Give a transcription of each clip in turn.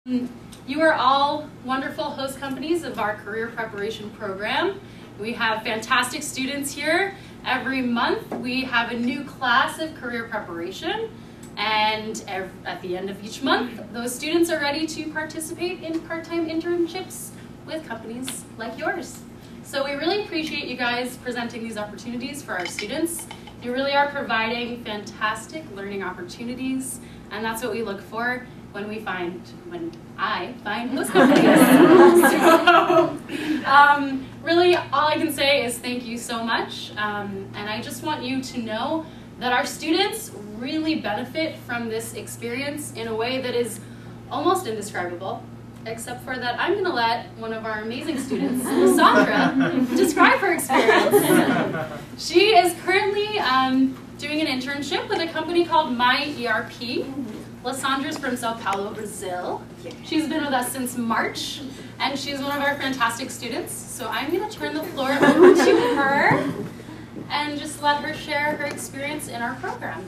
You are all wonderful host companies of our career preparation program. We have fantastic students here. Every month we have a new class of career preparation, and at the end of each month those students are ready to participate in part-time internships with companies like yours. So we really appreciate you guys presenting these opportunities for our students. You really are providing fantastic learning opportunities, and that's what we look for when I find host companies. So, really, all I can say is thank you so much, and I just want you to know that our students really benefit from this experience in a way that is almost indescribable, except for that I'm going to let one of our amazing students, Sandra, describe her experience. She is currently doing an internship with a company called My ERP. Sandra's from Sao Paulo, Brazil. She's been with us since March, and she's one of our fantastic students. So I'm going to turn the floor over to her and just let her share her experience in our program.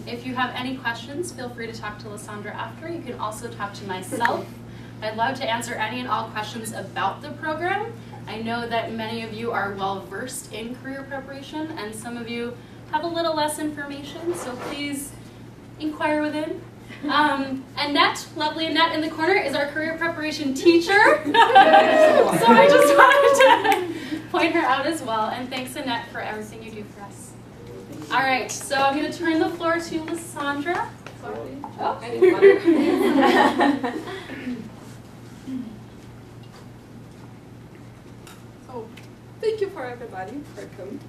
If you have any questions, feel free to talk to Lysandra after. You can also talk to myself. I'd love to answer any and all questions about the program. I know that many of you are well versed in career preparation, and some of you have a little less information, so please inquire within. Annette, lovely Annette in the corner, is our career preparation teacher. So I just wanted to point her out as well. And thanks, Annette, for everything you do for us. All right, so I'm going to turn the floor to Lysandra. Sorry. Oh, I didn't want So, thank you for everybody for coming.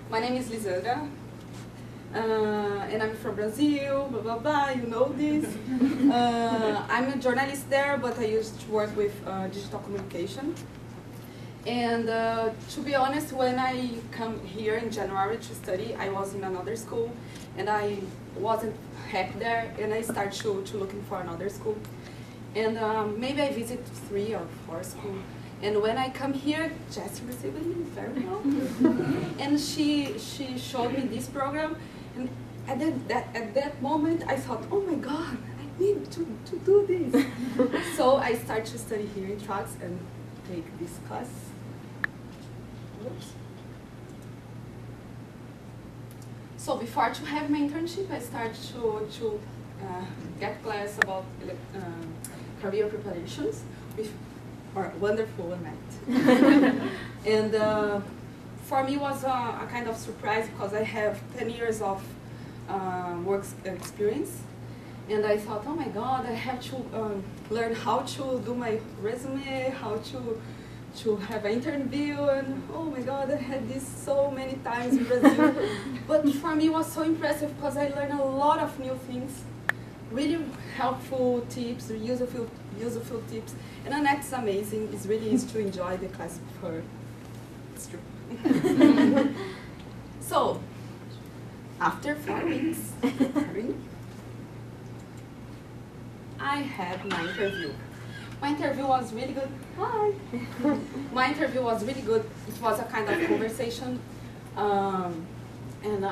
My name is Lysandra. And I'm from Brazil, blah, blah, blah, you know this. I'm a journalist there, but I used to work with digital communication. And to be honest, when I come here in January to study, I was in another school, and I wasn't happy there, and I started to looking for another school. And maybe I visit 3 or 4 schools. And when I come here, Jessie received me very well. And she showed me this program. And at that moment, I thought, oh my God, I need to do this. So I started to study here in intrax and take this class. Oops. So before to have my internship, I started to get class about career preparations with our wonderful Annette. And for me, it was a kind of surprise because I have 10 years of work experience, and I thought, oh my God, I have to learn how to do my resume, how to have an interview, and oh my God, I had this so many times in Brazil. But for me, it was so impressive because I learned a lot of new things, really helpful tips, useful tips, and Annette's amazing. It's really easy to enjoy the class with her. It's true. So, after 4 weeks, I had my interview. My interview was really good. Hi! My interview was really good. It was a kind of conversation, and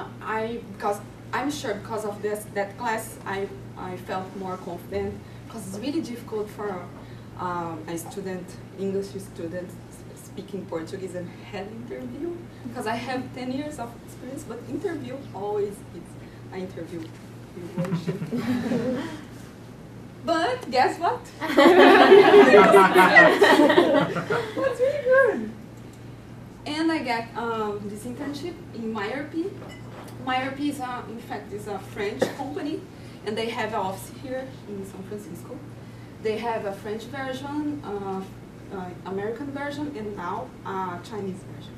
because I'm sure because of that class, I felt more confident, because it's really difficult for a student, English student, speaking Portuguese and had interview, because I have 10 years of experience, but interview always is an interview. But guess what? That's really good. And I got this internship in My ERP. My ERP is, in fact, is a French company, and they have an office here in San Francisco. They have a French version, American version, and now Chinese version.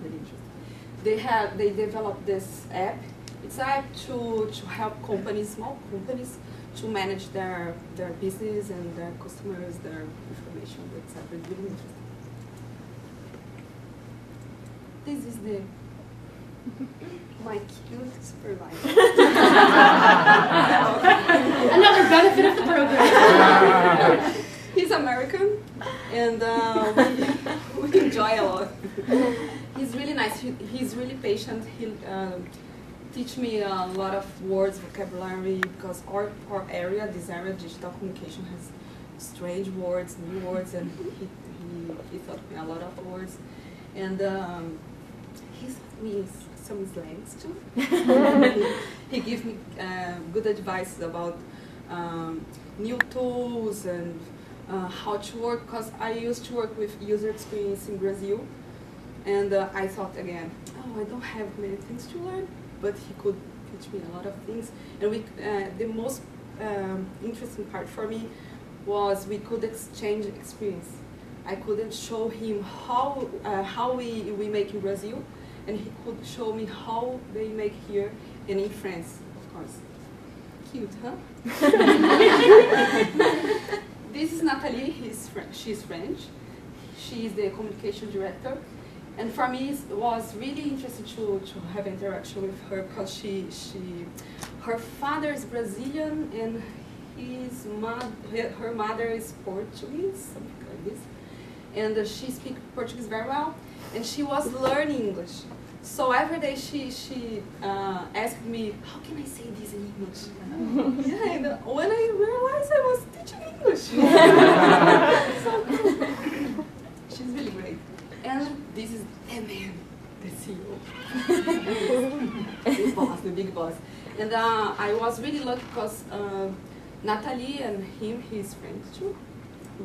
Really interesting. They developed this app. It's an app to help companies, small companies, to manage their business and their customers, their information, etc. It's really interesting. This is my cute supervisor. Another benefit of the program. He's American, and we enjoy a lot. He's really nice. He's really patient. teach me a lot of words, vocabulary, because our area, this area, digital communication, has strange words, new words, and he taught me a lot of words. And he taught me some slangs too. He gave me good advice about new tools and how to work, because I used to work with user experience in Brazil. And I thought again, oh, I don't have many things to learn, but he could teach me a lot of things. And the most interesting part for me was we could exchange experience. I couldn't show him how we make in Brazil, and he could show me how they make here and in France, of course. Cute, huh? This is Nathalie. She's French. She is the communication director. And for me, it was really interesting to have interaction with her, because her father is Brazilian and her mother is Portuguese, something like this. And she speaks Portuguese very well, and she was learning English. So every day she asked me, how can I say this in English? Yeah, and when I realized I was teaching English. So cool. She's really great. And this is the man, the CEO, the boss, the big boss. And I was really lucky because Nathalie and him, he's French too.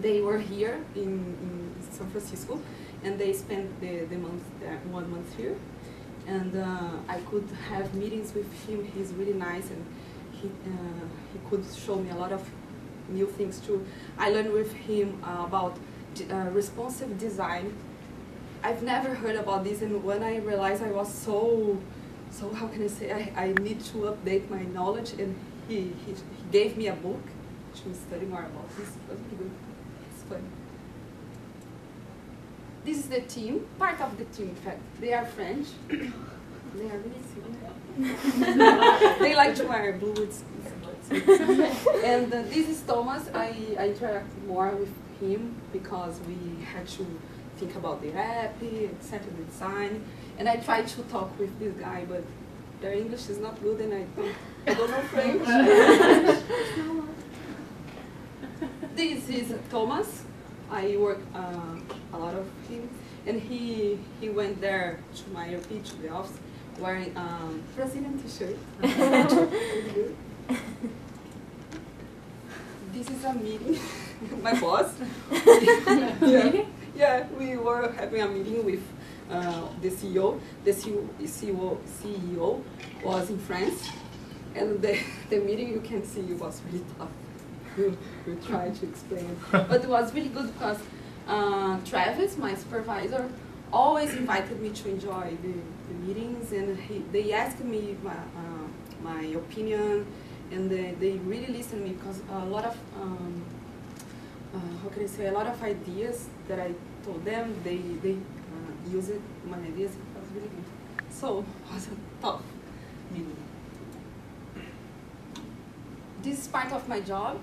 They were here in San Francisco, and they spent the month there, 1 month here. And I could have meetings with him. He's really nice, and he could show me a lot of new things too. I learned with him about responsive design. I've never heard about this, and when I realized I was so how can I say, I need to update my knowledge, and he gave me a book to study more about this. It was really good. It's fun. This is the team, part of the team, in fact. They are French. They are really sweet. They like to wear blue. It's and this is Thomas. I interact more with him because we had to think about the app, set the design, and I try to talk with this guy, but their English is not good, and I don't know French. This is Thomas. I work a lot of him, and he went there to my ERP, to the office, wearing Brazilian t-shirt. This is a meeting. My boss. Yeah, we were having a meeting with the CEO. The CEO was in France, and the meeting, you can see, it was really tough. We tried to explain, but it was really good because Travis, my supervisor, always invited me to enjoy the meetings, and they asked me my opinion, and they really listened to me, because a lot of how can I say, a lot of ideas that I told them, they used my ideas. It was really good. So it was a tough meeting. This is part of my job.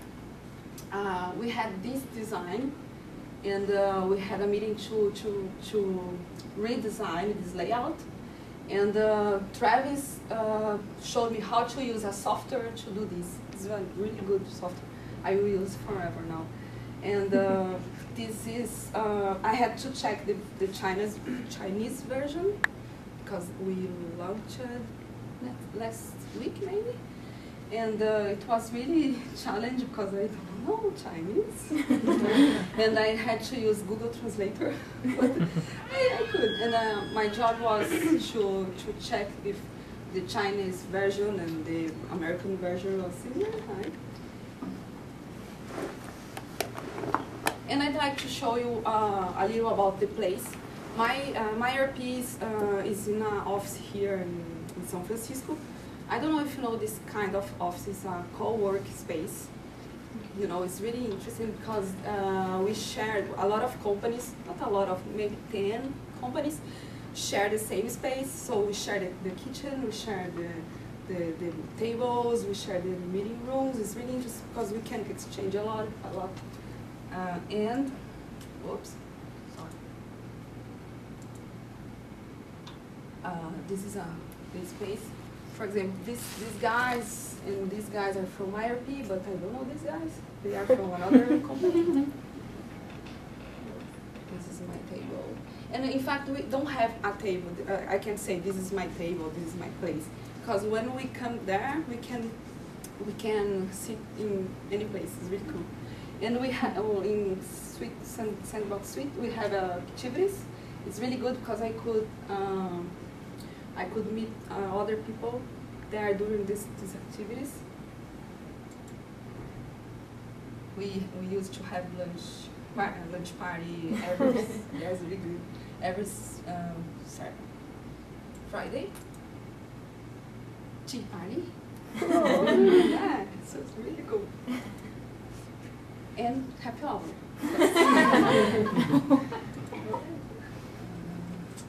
We had this design, and we had a meeting to redesign this layout. And Travis showed me how to use a software to do this. It's a really good software. I will use forever now. And this is, I had to check the Chinese version, because we launched last week maybe. And it was really challenging because I don't know Chinese. And I had to use Google Translator, but I could. And my job was to check if the Chinese version and the American version was similar. Right? And I'd like to show you a little about the place. My ERP is in an office here in San Francisco. I don't know if you know this kind of office, is a co-work space. You know, it's really interesting because we shared a lot of companies, not a lot of, maybe 10 companies, share the same space. So we share the kitchen, we share the tables, we share the meeting rooms. It's really interesting because we can exchange a lot. And, whoops, sorry. This is the space. for example, these guys and these guys are from IRP, but I don't know these guys. They are from another company. This is my table. And in fact, we don't have a table. I can't say this is my table, this is my place. Because when we come there, we can sit in any place. It's really cool. And we have in Sandbox Suite, we have activities. It's really good because I could meet other people there during these activities. We used to have lunch party every that's really good. Every Friday. Tea party. Oh, yeah, so it's really cool. And happy hour.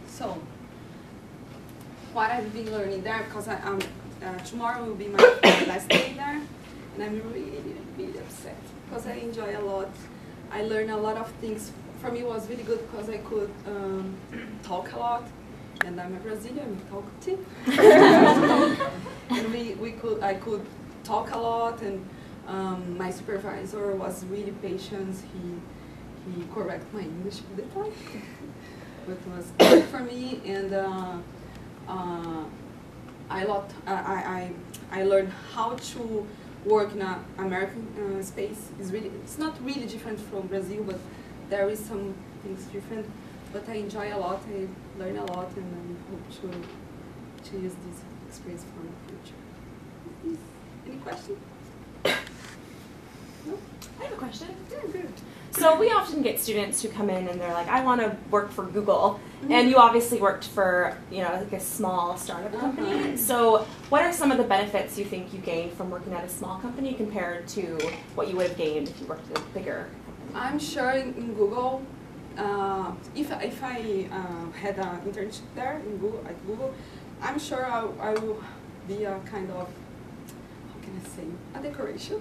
So, what I've been learning there, because tomorrow will be my last day there, and I'm really upset because I enjoy a lot. I learned a lot of things. For me, it was really good because I could talk a lot, and I'm a Brazilian, talkative. And I could talk a lot, and my supervisor was really patient. He corrected my English all the time, but it was good for me. And I learned how to work in an American space. It's not really different from Brazil, but there is some things different. But I enjoy a lot. I learn a lot, and I hope to use this experience for the future. Any question? No? I have a question. Yeah, good. So we often get students who come in and they're like, I want to work for Google. And you obviously worked for, like a small startup company. So what are some of the benefits you think you gained from working at a small company compared to what you would have gained if you worked at a bigger company? I'm sure in Google, if I had an internship there at Google, I'm sure I will be a kind of, how can I say, a decoration.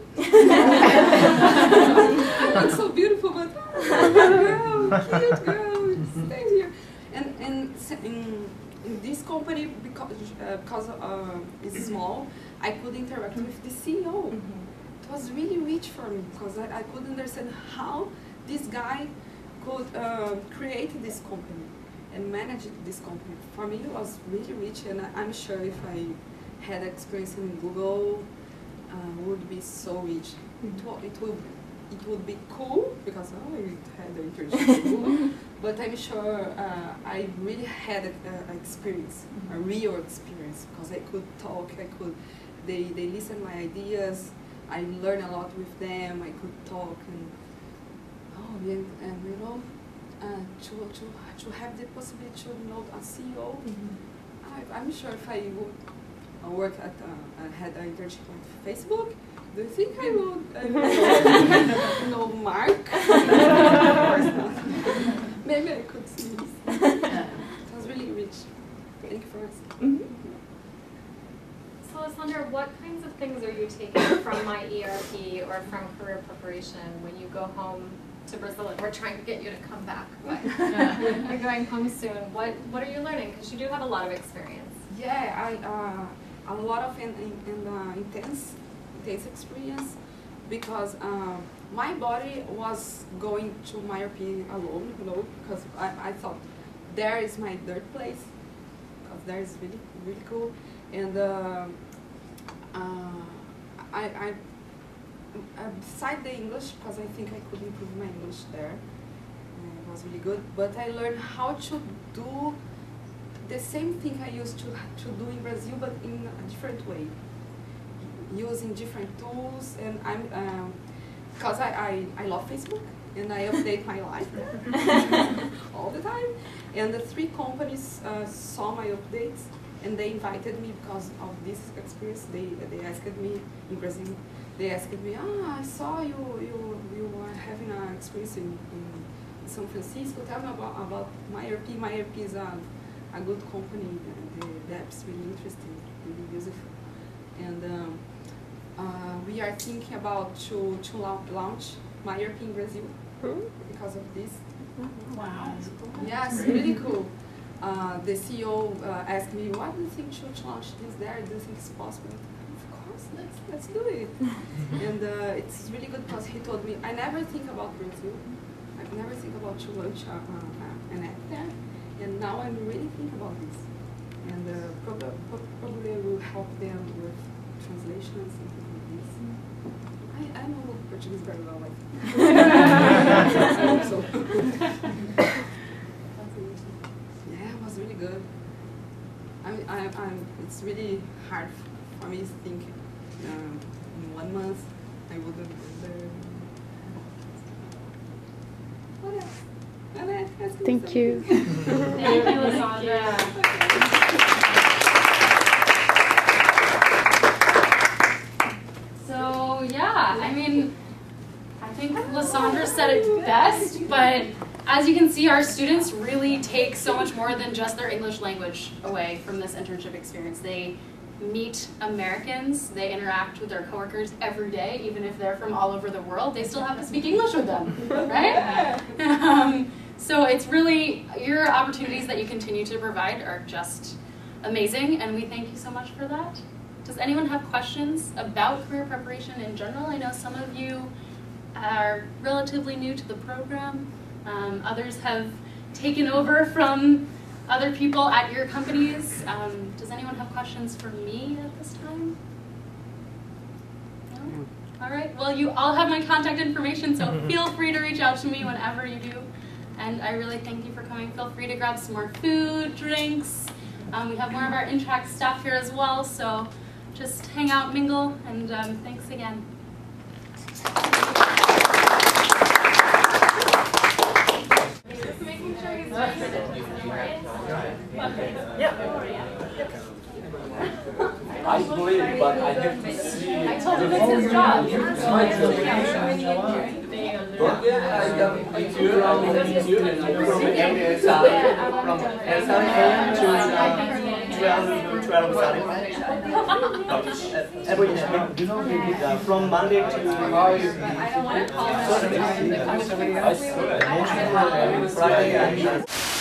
I'm not so beautiful, but girl, cute girl, stay here. And in this company, because it's small, I could interact with the CEO. It was really rich for me because I could understand how this guy could create this company and manage this company. For me, it was really rich, and I'm sure if I had experience in Google, would be so rich. It would be cool because I had an internship in Google, but I'm sure I really had an experience, a real experience, because I could talk, they listen my ideas, I learned a lot with them, I could talk, and to have the possibility to know a CEO, I'm sure if I would work at had an internship at Facebook, do you think I would know Mark? Of course not. Maybe I could see this. It was really rich. Thank you for asking. So, Alessandra, what kinds of things are you taking from my ERP or from career preparation when you go home to Brazil? And we're trying to get you to come back, but you're going home soon. What are you learning? Because you do have a lot of experience. Yeah, a lot of intense experience, because my body was going to my ERP alone, because I thought there is my third place, because there is really cool, and I beside the English, because I think I could improve my English there, it was really good, but I learned how to do the same thing I used to do in Brazil, but in a different way, using different tools. And because I love Facebook, and I update my life there all the time. And the 3 companies saw my updates, and they invited me because of this experience. They asked me in Brazil. They asked me, I saw you were having an experience in São Francisco. Tell me about my ERP. My ERP is a good company. The app is really interesting, really useful. And we are thinking about to launch my ERP in Brazil because of this. Wow. Yes, really cool. the CEO asked me, "Why do you think should launch this there? Do you think it's possible?" Of course, let's do it. And it's really good because he told me, I never think about Brazil. I never think about to launch an app there. And now I really think about this. And probably I will help them with translation and something like this. I know Portuguese very well. I hope so. Yeah, it was really good. It's really hard for me to think in 1 month I wouldn't be there. What else? Thank you. Thank you, Lysandra. So yeah, I mean, I think Lysandra said it best, but as you can see, our students really take so much more than just their English language away from this internship experience. They meet Americans, they interact with their coworkers every day, even if they're from all over the world, they still have to speak English with them, right? So it's really, your opportunities that you continue to provide are just amazing, and we thank you so much for that. Does anyone have questions about career preparation in general? I know some of you are relatively new to the program. Others have taken over from other people at your companies. Does anyone have questions for me at this time? No? All right, well, you all have my contact information, so feel free to reach out to me whenever you do. And I really thank you for coming. Feel free to grab some more food, drinks. We have more of our Intrax staff here as well, so just hang out, mingle, and thanks again. Just making sure he's ready for this, right? I believe, but I have to see. I told him it's his job. It's my job. Yeah, I got meet you from from Monday to Friday.